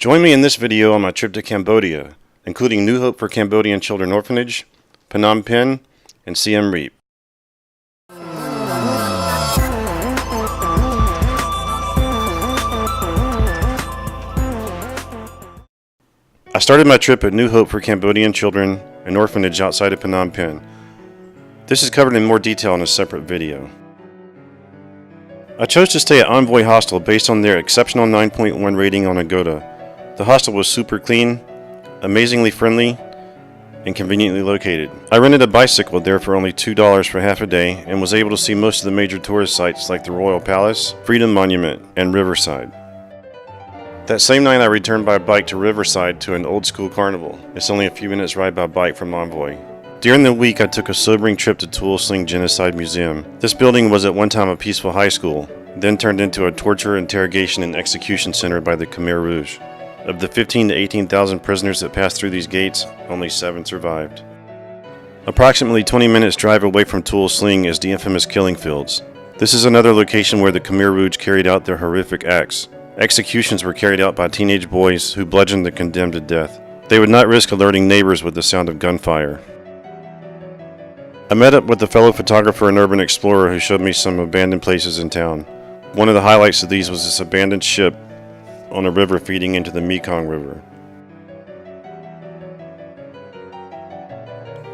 Join me in this video on my trip to Cambodia, including New Hope for Cambodian Children Orphanage, Phnom Penh, and Siem Reap. I started my trip at New Hope for Cambodian Children, an orphanage outside of Phnom Penh. This is covered in more detail in a separate video. I chose to stay at Envoy Hostel based on their exceptional 9.1 rating on Agoda. The hostel was super clean, amazingly friendly, and conveniently located. I rented a bicycle there for only $2 for half a day and was able to see most of the major tourist sites like the Royal Palace, Freedom Monument, and Riverside. That same night I returned by bike to Riverside to an old school carnival. It's only a few minutes ride by bike from Envoy. During the week I took a sobering trip to Tuol Sleng Genocide Museum. This building was at one time a peaceful high school, then turned into a torture, interrogation, and execution center by the Khmer Rouge. Of the 15,000 to 18,000 prisoners that passed through these gates, only 7 survived. Approximately 20 minutes drive away from Tuol Sleng is the infamous killing fields. This is another location where the Khmer Rouge carried out their horrific acts. Executions were carried out by teenage boys who bludgeoned the condemned to death. They would not risk alerting neighbors with the sound of gunfire. I met up with a fellow photographer and urban explorer who showed me some abandoned places in town. One of the highlights of these was this abandoned ship on a river feeding into the Mekong River.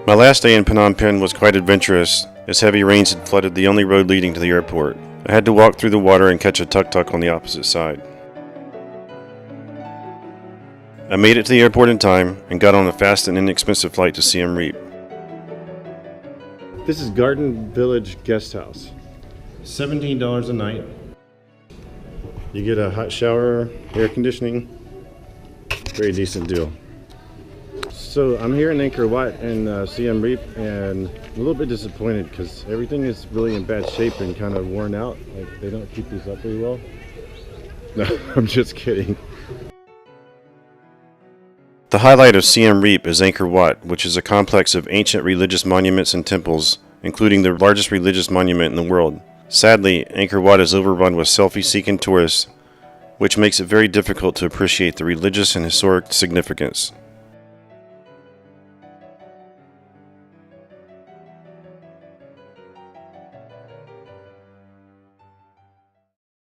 My last day in Phnom Penh was quite adventurous, as heavy rains had flooded the only road leading to the airport. I had to walk through the water and catch a tuk-tuk on the opposite side. I made it to the airport in time and got on a fast and inexpensive flight to Siem Reap. This is Garden Village Guest House. $17 a night. You get a hot shower, air conditioning. Very decent deal. So I'm here in Angkor Wat and Siem Reap, and I'm a little bit disappointed because everything is really in bad shape and kind of worn out. Like, they don't keep these up very well. No, I'm just kidding. The highlight of Siem Reap is Angkor Wat, which is a complex of ancient religious monuments and temples, including the largest religious monument in the world. Sadly, Angkor Wat is overrun with selfie-seeking tourists, which makes it very difficult to appreciate the religious and historic significance.